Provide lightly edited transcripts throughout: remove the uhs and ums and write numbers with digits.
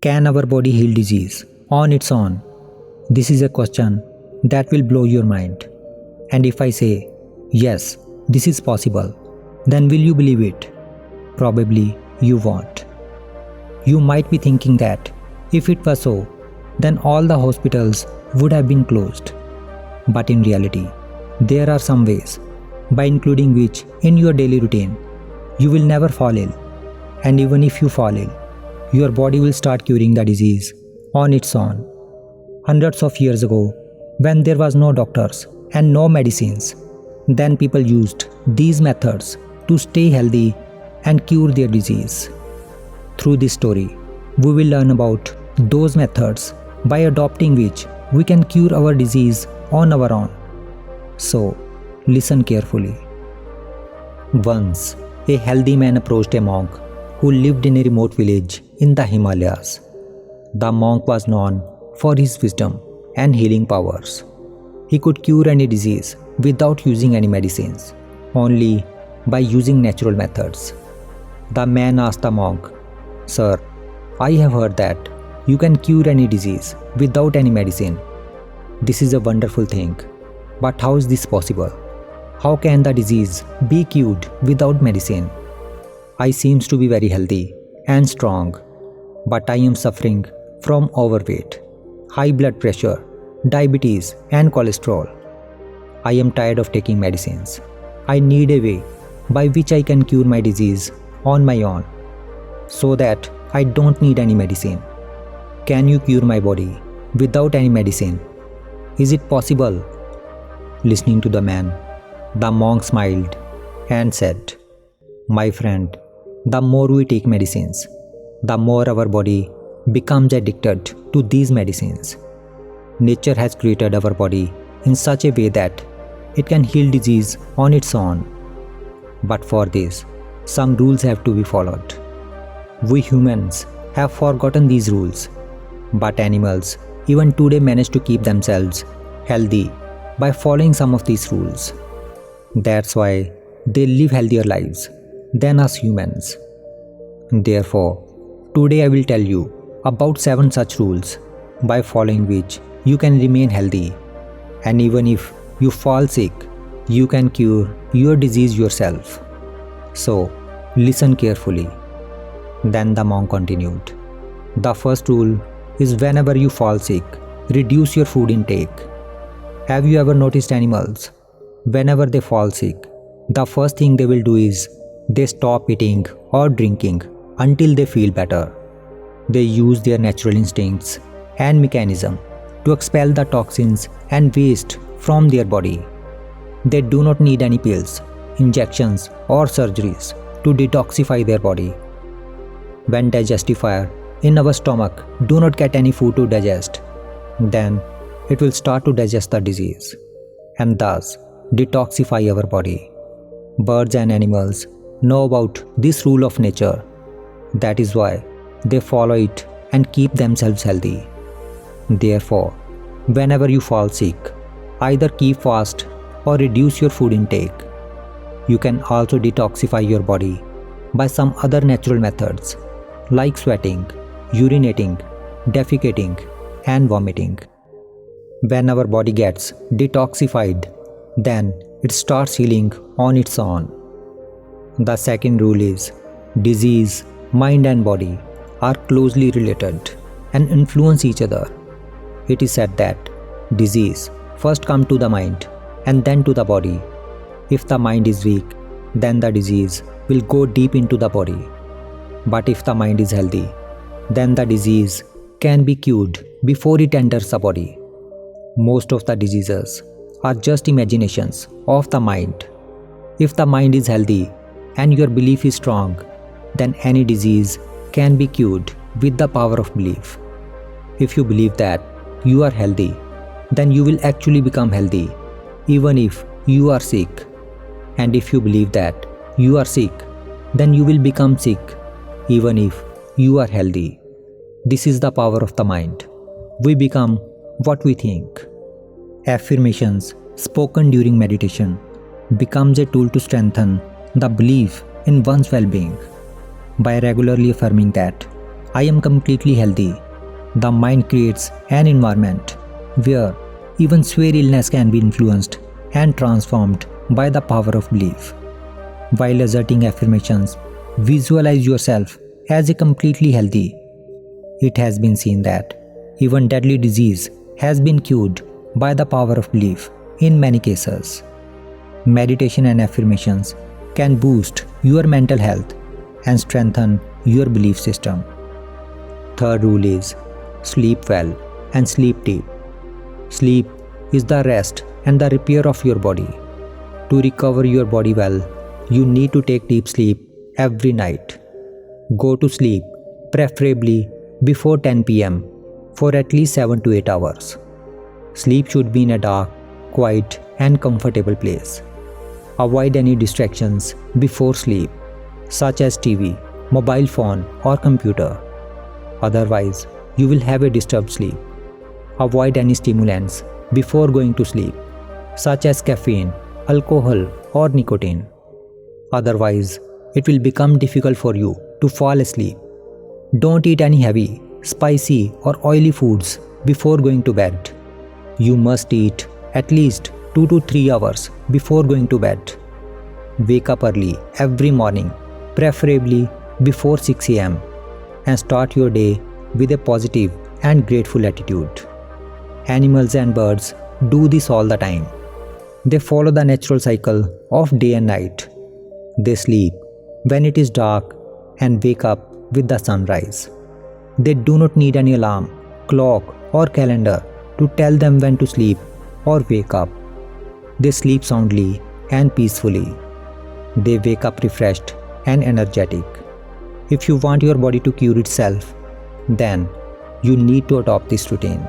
Can our body heal disease on its own? This is a question that will blow your mind. And if I say, yes, this is possible, then will you believe it? Probably you won't. You might be thinking that if it was so, then all the hospitals would have been closed. But in reality, there are some ways, by including which in your daily routine, you will never fall ill. And even if you fall ill, your body will start curing the disease on its own. Hundreds of years ago, when there was no doctors and no medicines, then people used these methods to stay healthy and cure their disease. Through this story, we will learn about those methods by adopting which we can cure our disease on our own. So, listen carefully. Once, a healthy man approached a monk who lived in a remote village in the Himalayas. The monk was known for his wisdom and healing powers. He could cure any disease without using any medicines, only by using natural methods. The man asked the monk, "Sir, I have heard that you can cure any disease without any medicine. This is a wonderful thing, but how is this possible? How can the disease be cured without medicine? I seems to be very healthy and strong, but I am suffering from overweight, high blood pressure, diabetes and cholesterol. I am tired of taking medicines. I need a way by which I can cure my disease on my own, so that I don't need any medicine. Can you cure my body without any medicine? Is it possible?" Listening to the man, the monk smiled and said, "My friend, the more we take medicines, the more our body becomes addicted to these medicines. Nature has created our body in such a way that it can heal disease on its own. But for this, some rules have to be followed. We humans have forgotten these rules, but animals even today manage to keep themselves healthy by following some of these rules. That's why they live healthier lives than us humans. Therefore, today I will tell you about 7 such rules by following which you can remain healthy, and even if you fall sick, you can cure your disease yourself. So, listen carefully." Then the monk continued, "The first rule is whenever you fall sick, reduce your food intake. Have you ever noticed animals? Whenever they fall sick, the first thing they will do is they stop eating or drinking until they feel better. They use their natural instincts and mechanism to expel the toxins and waste from their body. They do not need any pills, injections or surgeries to detoxify their body. When digestifier in our stomach do not get any food to digest, then it will start to digest the disease and thus detoxify our body. Birds and animals know about this rule of nature. That is why they follow it and keep themselves healthy. Therefore, whenever you fall sick, either keep fast or reduce your food intake. You can also detoxify your body by some other natural methods like sweating, urinating, defecating, and vomiting. When our body gets detoxified, then it starts healing on its own. The second rule is disease, mind and body are closely related and influence each other. It is said that disease first comes to the mind and then to the body. If the mind is weak, then the disease will go deep into the body. But if the mind is healthy, then the disease can be cured before it enters the body. Most of the diseases are just imaginations of the mind. If the mind is healthy and your belief is strong, then any disease can be cured with the power of belief. If you believe that you are healthy, then you will actually become healthy, even if you are sick. And if you believe that you are sick, then you will become sick, even if you are healthy. This is the power of the mind. We become what we think. Affirmations spoken during meditation becomes a tool to strengthen the belief in one's well-being. By regularly affirming that I am completely healthy. The mind creates an environment where even severe illness can be influenced and transformed by the power of belief. While asserting affirmations, visualize yourself as a completely healthy. It has been seen that even deadly disease has been cured by the power of belief in many cases. Meditation and affirmations can boost your mental health and strengthen your belief system. Third rule is sleep well and sleep deep. Sleep is the rest and the repair of your body. To recover your body well, you need to take deep sleep every night. Go to sleep, preferably before 10 pm, for at least 7 to 8 hours. Sleep should be in a dark, quiet, and comfortable place. Avoid any distractions before sleep, such as TV, mobile phone, or computer. Otherwise, you will have a disturbed sleep. Avoid any stimulants before going to sleep, such as caffeine, alcohol, or nicotine. Otherwise, it will become difficult for you to fall asleep. Don't eat any heavy, spicy, or oily foods before going to bed. You must eat at least 2 to 3 hours before going to bed. Wake up early every morning, preferably before 6 am, and start your day with a positive and grateful attitude. Animals and birds do this all the time. They follow the natural cycle of day and night. They sleep when it is dark and wake up with the sunrise. They do not need any alarm, clock, or calendar to tell them when to sleep or wake up. They sleep soundly and peacefully. They wake up refreshed and energetic. If you want your body to cure itself, then you need to adopt this routine.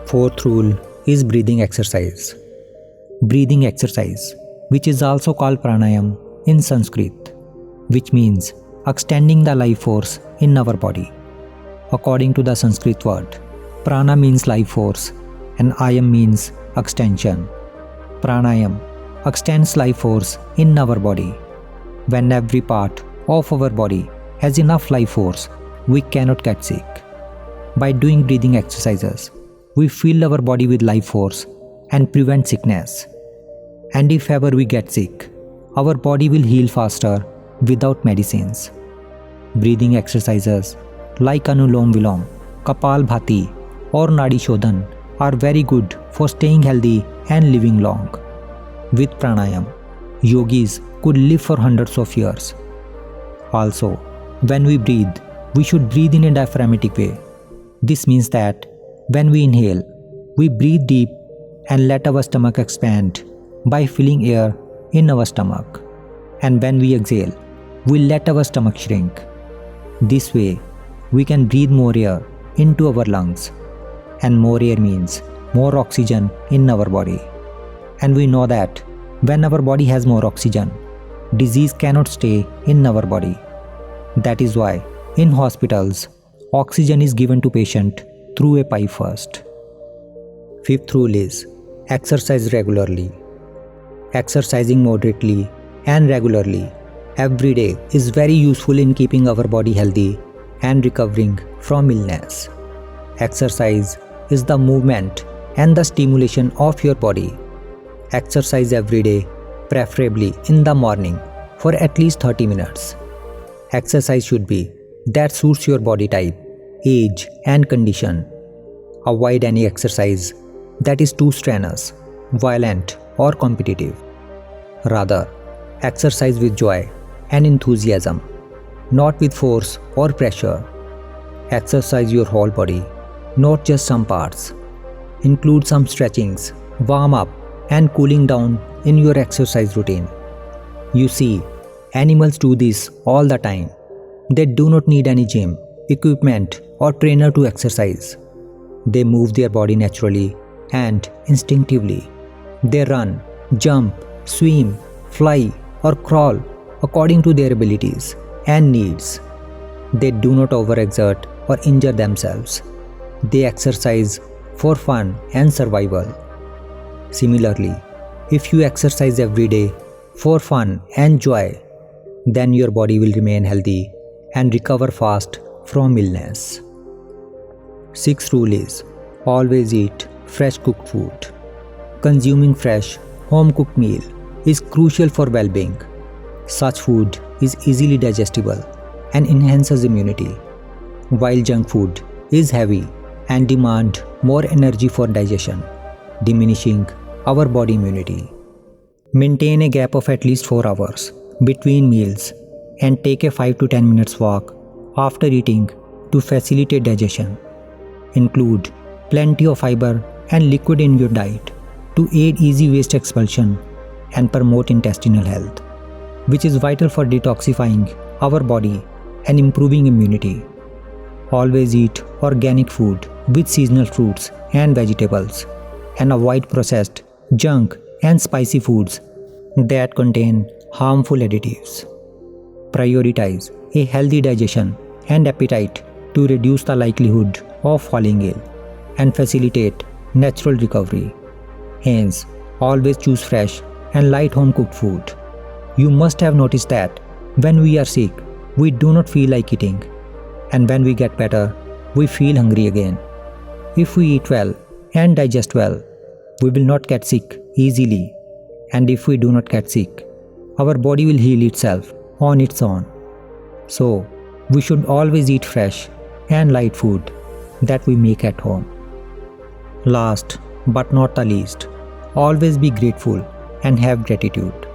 Fourth rule is breathing exercise. Breathing exercise, which is also called pranayam in Sanskrit, which means extending the life force in our body. According to the Sanskrit word, prana means life force and ayam means extension. Pranayam extends life force in our body. When every part of our body has enough life force, we cannot get sick. By doing breathing exercises, we fill our body with life force and prevent sickness. And if ever we get sick, our body will heal faster without medicines. Breathing exercises like Anulom Vilom, Kapalbhati, or Nadi Shodhan are very good for staying healthy and living long. With pranayam, yogis could live for hundreds of years. Also, when we breathe, we should breathe in a diaphragmatic way. This means that when we inhale, we breathe deep and let our stomach expand by filling air in our stomach. And when we exhale, we let our stomach shrink. This way, we can breathe more air into our lungs. And more air means more oxygen in our body. And we know that when our body has more oxygen, disease cannot stay in our body. That is why in hospitals, oxygen is given to patient through a pipe first. Fifth rule is exercise regularly. Exercising moderately and regularly every day is very useful in keeping our body healthy and recovering from illness. Exercise is the movement and the stimulation of your body. Exercise every day, preferably in the morning, for at least 30 minutes. Exercise should be that suits your body type, age, and condition. Avoid any exercise that is too strenuous, violent, or competitive. Rather, exercise with joy and enthusiasm, not with force or pressure. Exercise your whole body, not just some parts. Include some stretchings, warm up, and cooling down in your exercise routine. You see, animals do this all the time. They do not need any gym, equipment, or trainer to exercise. They move their body naturally and instinctively. They run, jump, swim, fly, or crawl according to their abilities and needs. They do not overexert or injure themselves. They exercise for fun and survival. Similarly, if you exercise every day for fun and joy, then your body will remain healthy and recover fast from illness. Sixth rule is always eat fresh cooked food. Consuming fresh, home cooked meal is crucial for well-being. Such food is easily digestible and enhances immunity, while junk food is heavy and demand more energy for digestion, diminishing our body immunity. Maintain a gap of at least 4 hours between meals and take a 5 to 10 minutes walk after eating to facilitate digestion. Include plenty of fiber and liquid in your diet to aid easy waste expulsion and promote intestinal health, which is vital for detoxifying our body and improving immunity. Always eat organic food with seasonal fruits and vegetables, and avoid processed, junk, and spicy foods that contain harmful additives. Prioritize a healthy digestion and appetite to reduce the likelihood of falling ill and facilitate natural recovery. Hence, always choose fresh and light home cooked food. You must have noticed that when we are sick, we do not feel like eating, and when we get better, we feel hungry again. If we eat well and digest well, we will not get sick easily, and if we do not get sick, our body will heal itself on its own. So, we should always eat fresh and light food that we make at home. Last but not the least, always be grateful and have gratitude.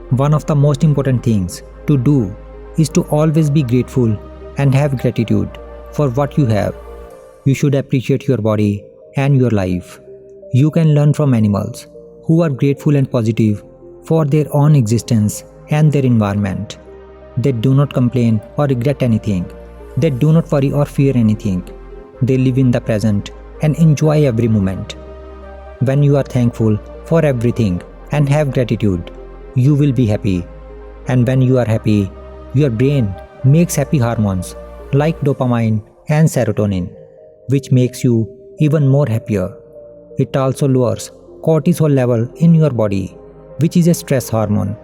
One of the most important things to do is to always be grateful and have gratitude for what you have. You should appreciate your body and your life. You can learn from animals who are grateful and positive for their own existence and their environment. They do not complain or regret anything. They do not worry or fear anything. They live in the present and enjoy every moment. When you are thankful for everything and have gratitude, you will be happy. And when you are happy, your brain makes happy hormones like dopamine and serotonin, which makes you even more happier. It also lowers cortisol level in your body, which is a stress hormone.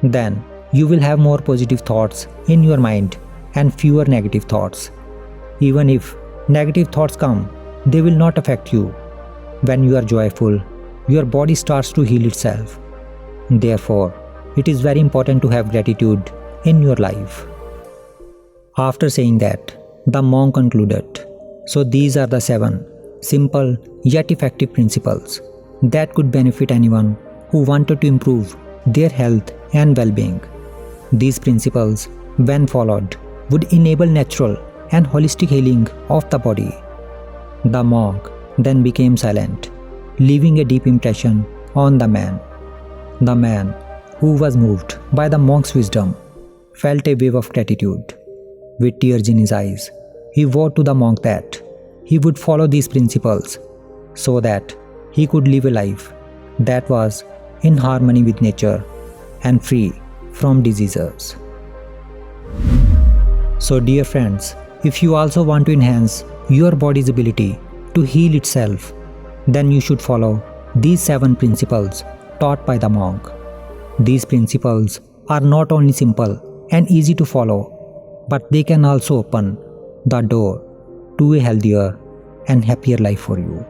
Then you will have more positive thoughts in your mind and fewer negative thoughts. Even if negative thoughts come, they will not affect you. When you are joyful, your body starts to heal itself. Therefore, it is very important to have gratitude in your life. After saying that, the monk concluded, so these are the 7 simple yet effective principles that could benefit anyone who wanted to improve their health and well-being. These principles, when followed, would enable natural and holistic healing of the body. The monk then became silent, leaving a deep impression on the man. The man, who was moved by the monk's wisdom, felt a wave of gratitude. With tears in his eyes, he vowed to the monk that he would follow these principles so that he could live a life that was in harmony with nature and free from diseases. So dear friends, if you also want to enhance your body's ability to heal itself, then you should follow these 7 principles taught by the monk. These principles are not only simple and easy to follow, but they can also open the door to a healthier and happier life for you.